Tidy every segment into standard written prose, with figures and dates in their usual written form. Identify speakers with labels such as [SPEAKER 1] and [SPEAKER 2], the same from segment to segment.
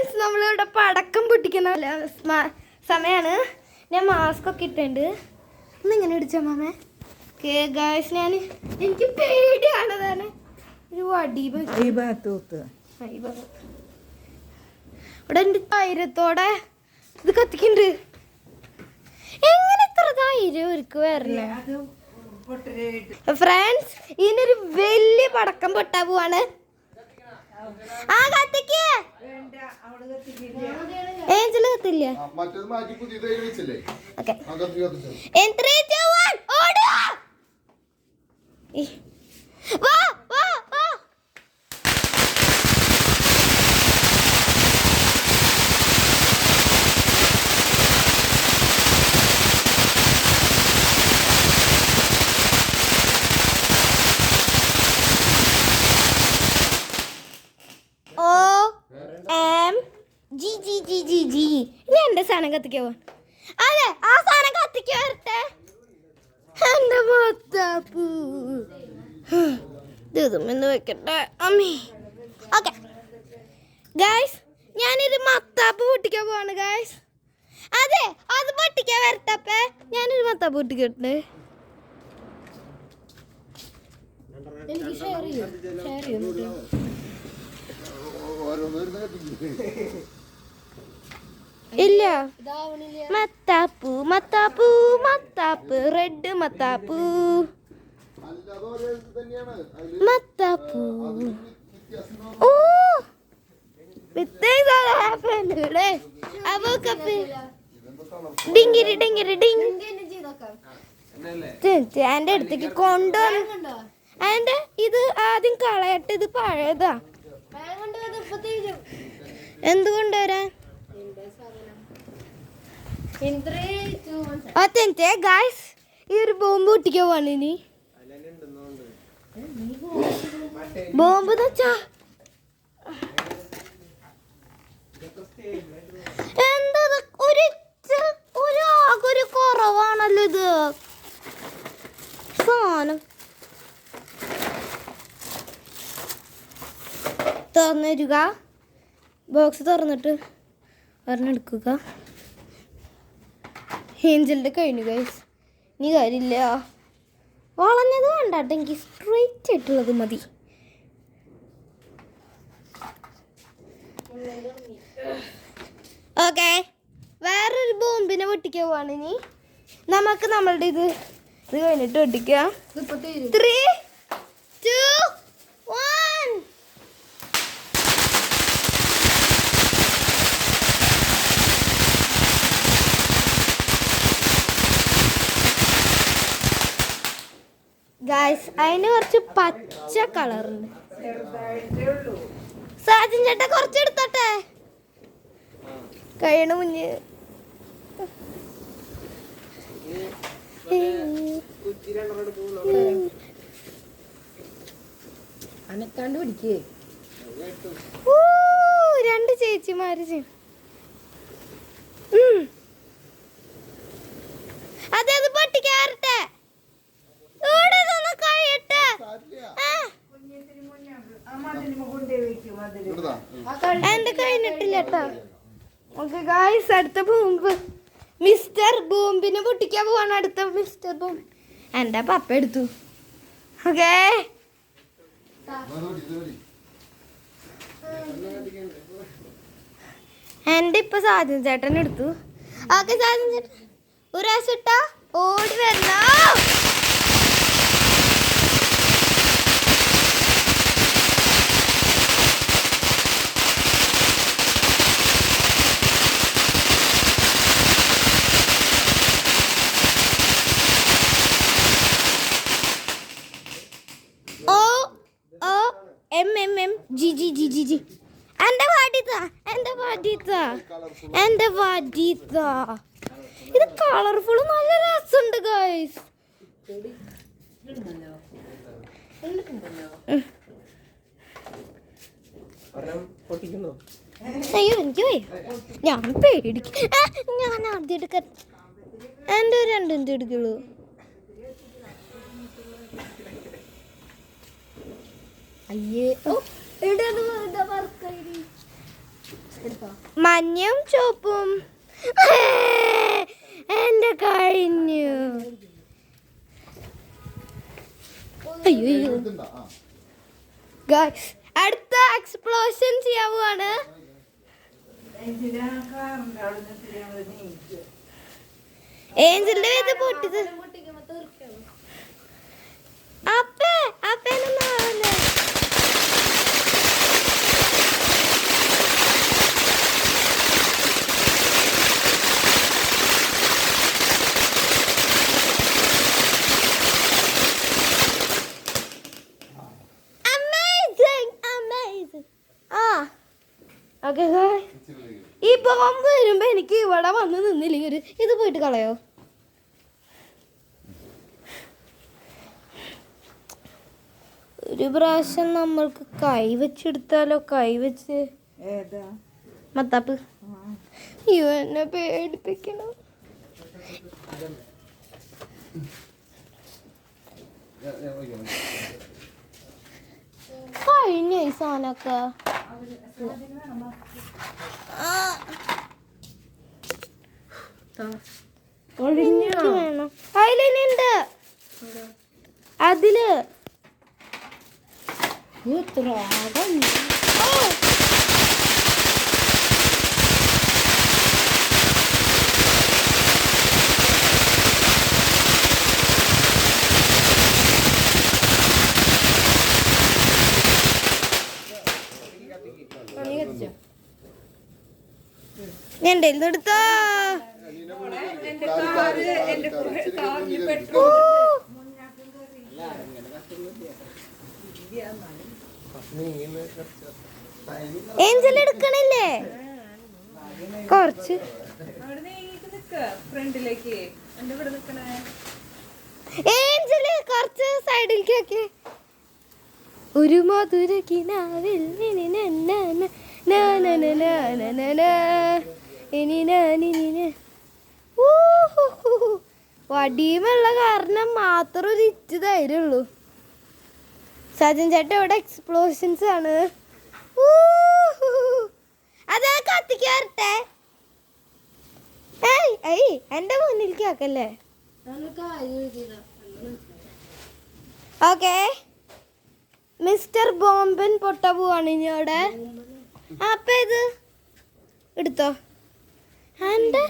[SPEAKER 1] Friends, നമ്മളിവിടെ പടക്കം പൊട്ടിക്കുന്ന സമയമാണ്. ഞാൻ മാസ്ക് ഒക്കെ ഇട്ടുണ്ട്. ഇന്നിങ്ങനെ ഇടിച്ച മാമേ. ഓക്കെ ഗായ്സ്, എനിക്ക് പേടിയാണതാണ്. ഒരു വടി ഇവിടെ എൻ്റെ ധൈര്യത്തോടെ ഇത് കത്തിക്കുന്നുണ്ട്. എങ്ങനെ ഇത്ര ധൈര്യം ഒരുക്ക് വരണേ? ഫ്രണ്ട്സ്, ഇതിനൊരു വലിയ പടക്കം പൊട്ടാ പോവാണ്. ആ കത്തിക്കേ ഏഞ്ചല് കത്തില്ല. ഇത് എന്റെ സാധനം കത്തിക്കാവോ? അതെ, ആ സാധനം കത്തിക്കാ വരട്ടെ. എന്റെ മത്താപ്പൂ ഇതൊന്ന് വെക്കട്ടെ അമ്മി. ഓക്കെ ഗായ്സ്, ഞാനൊരു മത്താപ്പ് പൊട്ടിക്കാൻ പോവാണ് ഗായ്സ്. അതെ, അത് പൊട്ടിക്കാൻ വരട്ടപ്പേ. ഞാനൊരു മത്താപ്പ് പൊട്ടിക്കട്ടെ. എനിക്ക് ഷെയർ ചെയ്യും. ഇല്ല, മത്താപ്പൂ മത്താപ്പൂ മത്താപ്പ്, റെഡ് മത്താപ്പൂ മത്താപ്പൂ. ഓ ഡിങ്കിരി ഡിങ്കിരി ഡിങ്. എന്റെ അടുത്തേക്ക് കൊണ്ടുവന്നു. അതിന്റെ ഇത് ആദ്യം കളയട്ടെ, ഇത് പഴയതാ. എന്തുകൊണ്ടുവരാൻ? ഗായ്സ്, ഈ ഒരു ബോംബ് പൊട്ടിക്കാൻ പോവാണ്. ഇനി ബോംബ് വെച്ചാ എന്താ ഒരു കുറവാണല്ലോ ഇത് സാധനം. തുറന്നിരുക, ബോക്സ് തുറന്നിട്ട് ഒരെണ്ണെടുക്കുക. ഏഞ്ചലിൻ്റെ കഴിഞ്ഞു ഗൈസ്. ഇനി കാര്യമില്ല, വളഞ്ഞത് വേണ്ടാട്ടെ, എനിക്ക് സ്ട്രെയിറ്റ് ആയിട്ടുള്ളത് മതി. ഓക്കെ, വേറൊരു ബോംബിനെ പൊട്ടിക്കാൻ പോവാണ്. ഇനി നമുക്ക് നമ്മളുടെ ഇത് കഴിഞ്ഞിട്ട് പൊട്ടിക്കാം. 3, 2, 1. ഗായ്സ്, അതിന് കുറച്ച് പച്ച കളറുണ്ട്. സാജൻ ചേട്ടാ കുറച്ച് എടുത്തോട്ടെ, കഴിയണ മുന്നേ. അനക്കാണ്ട് പിടിക്കേ. രണ്ട് ചേച്ചിമാര്. അതെ, അത് പൊട്ടിക്കാറട്ടെ. എന്റെ കഴിഞ്ഞിട്ടില്ല കേട്ടോ. ഓക്കെ ഗായ്സ്, അടുത്ത ബോംബ് മിസ്റ്റർ ബോംബിനെ പൊട്ടിക്കാൻ പോവാണ്. അടുത്ത മിസ്റ്റർ ബോംബ് എന്റെ പപ്പ എടുത്തു. ഓക്കെ, എന്റെ ഇപ്പൊ സാജൻ ചേട്ടൻ എടുത്തു. ഓക്കെ സാജൻ ചേട്ടൻ ഒരു പ്രാവശ്യം ഇട്ടാ ഓടി വരണോ? ജി എന്റെ വാടിത്ത ഇത് കളർഫുൾ, നല്ല രസമുണ്ട് ഗൈസ്. അയ്യോ, എനിക്ക് ഞാൻ പേടിക്കും. ഞാൻ ആദ്യം എടുക്കാൻ എൻ്റെ രണ്ടും എടുക്കുള്ളൂ. അയ്യേ, ഓ ഇവിടെ മഞ്ഞയും ചുവപ്പും എന്റെ കഴിഞ്ഞു. അയ്യോ ഗായ്സ്, അടുത്ത എക്സ്പ്ലോഷൻ ചെയ്യാൻ പോവാണ്. ഏഞ്ചലിന്റെ ഇത് പൊട്ടിയത് അപ്പേനൊന്നാവില്ല. ഈ ബോംബ് വരുമ്പോ എനിക്ക് ഇവിടെ വന്ന് നിന്നില്ലെങ്കിൽ ഇത് പോയിട്ട് കളയോ. ഒരു പ്രാവശ്യം നമ്മൾക്ക് കൈ വെച്ചെടുത്താലോ. കൈ വെച്ച് മത്താപ്പ് അയ്യോ എന്നെ പേടിപ്പിക്കണം. കഴിഞ്ഞ ഈ സാധനമൊക്കെ വേണം. അതിലുണ്ട് അതില് എന്റെ എടുത്തോ. ഏഞ്ചൽ എടുക്കണില്ലേ കുറച്ച് ഏഞ്ചല് കുറച്ച് സൈഡിലേക്ക്. ഒരു മധുര കിനാവിൽ വടിയുമുള്ള കാരണം മാത്രം ഒരു ഇറ്റ് ധൈര്യമുള്ളൂ. സജിൻ ചേട്ടൻ ഇവിടെ എക്സ്പ്ലോഷൻസ് ആണ്. അത് കത്തിക്കാറട്ടെ. എന്റെ മുന്നിലേക്ക് ആക്കല്ലേ. ഓക്കെ, മിസ്റ്റർ ബോംബൻ പൊട്ട പോവാണ് ഇനി അവിടെ. അപ്പൊ ഇത് എടുത്തോ. എൻ്റെ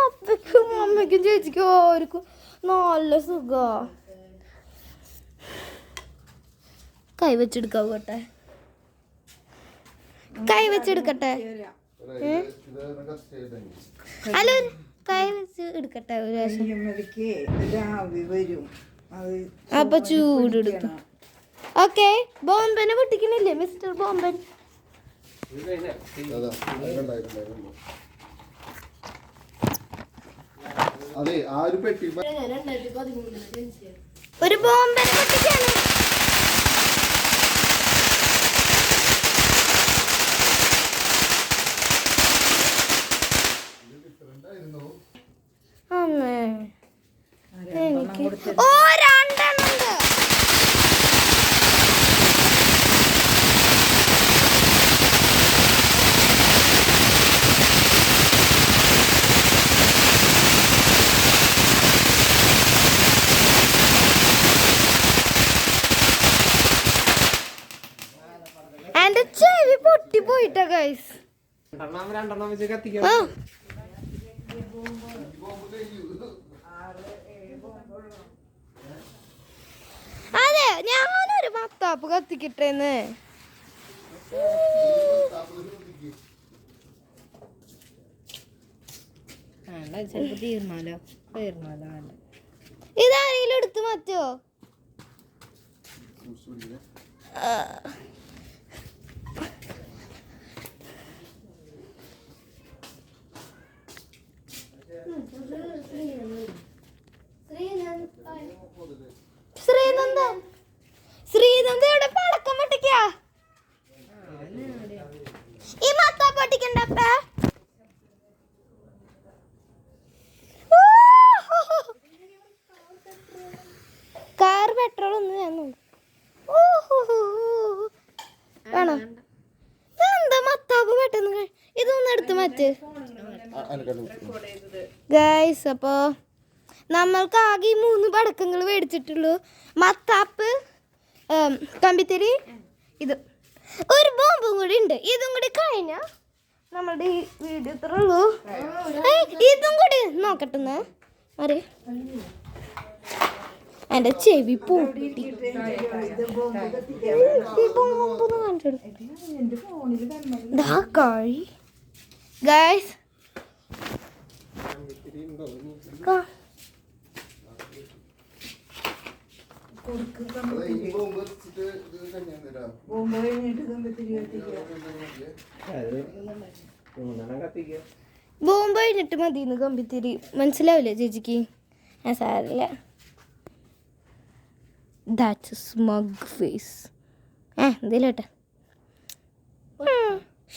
[SPEAKER 1] അപ്പയ്ക്കും അമ്മയ്ക്കും ചേച്ചിക്കും ഓർക്കും നല്ല സുഖാ. കൈ വെച്ചെടുക്കാവട്ടെ. കൈ വെച്ചെടുക്കട്ടെ. അല്ല കൈ വെച്ച് എടുക്കട്ടെ ഒരു പ്രാവശ്യം. അപ്പൊ ചൂടെടുത്തു. Okay, ബോംബനെ പൊട്ടിക്കണില്ലേ mister ബോംബൻ? ഒരു ബോംബനെ പൊട്ടിക്കാണ്. അമ്മേ എനിക്ക് രണ്ടെണ്ണുണ്ട്. എന്റെ ചെവി പൊട്ടിപ്പോയിട്ടാ ഗൈസ്. അതെ, ഞാനൊരു മത്താപ്പ് കത്തിക്കിട്ടേന്ന്. ഇതാരെങ്കിലും എടുത്ത് മാറ്റോ? ശ്രീനന്ദ ഇവിടെ പടക്കം പൊട്ടിക്ക. ഈ മത്ത പൊട്ടിക്കണ്ടപ്പ. കാർ പെട്രോൾ ഒന്നും ഞാൻ എടുത്ത് മാറ്റ് ഗൈസ്. അപ്പോൾ നമ്മൾക്ക് ആകെ 3 പടക്കങ്ങൾ മേടിച്ചിട്ടുള്ളൂ. മത്താപ്പ്, കമ്പിത്തിരി, ഇത് ഒരു ബോംബും കൂടി ഉണ്ട്. ഇതും കൂടി കഴിഞ്ഞാൽ നമ്മളുടെ ഈ വീഡിയോ ഇത്ര ഉള്ളൂ. ഇതും കൂടി നോക്കട്ടെ അറി എൻ്റെ ചെവി പൂട്ടി. ഗൈസ് ബോംബ് കഴിഞ്ഞിട്ട് മതിന്ന് കമ്പിത്തിരി. മനസ്സിലാവില്ലേ ചേച്ചിക്ക്? ആ സാരില്ല. That's a smug face. എന്തേലോട്ടെ.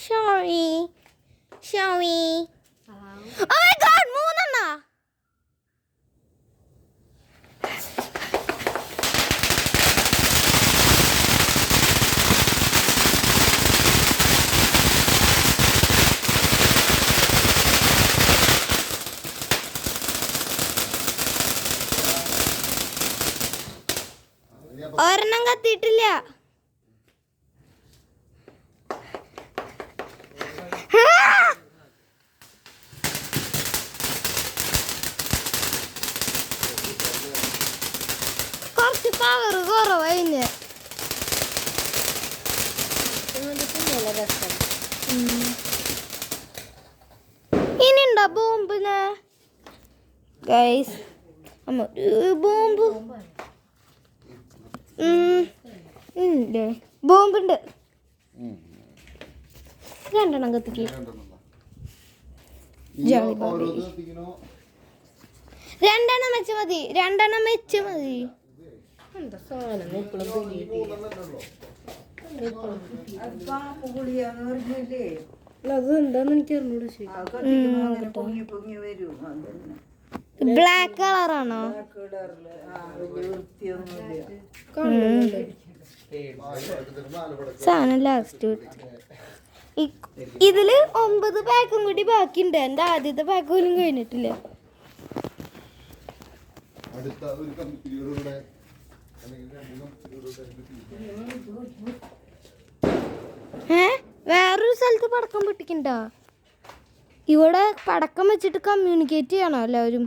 [SPEAKER 1] Sorry. Oh my god, 3 ഒരെണ്ണം കത്തിയിട്ടില്ല. കുറച്ച് പവർ കുറവായിന്. ഇനിയുണ്ടോ ബോംബിന് ഗൈസ്? ബോംബ് ബോംബുണ്ട്. 2 കത്തിക്ക്. 2 വെച്ച് മതി. 2 വെച്ച് മതി. അത് എന്താന്ന് എനിക്ക് ബ്ലാക്ക് കളറാണോ? സാധനം ലാസ്റ്റ്. ഇതില് 9 പാക്കും കൂടി ബാക്കിയുണ്ട്. എൻ്റെ ആദ്യത്തെ പാക്ക് പോലും കഴിഞ്ഞിട്ടില്ല. വേറൊരു സ്ഥലത്ത് പടക്കം പൊട്ടിക്കണ്ടോ? ഇവിടെ പടക്കം വെച്ചിട്ട് കമ്മ്യൂണിക്കേറ്റ് ചെയ്യണോ എല്ലാവരും?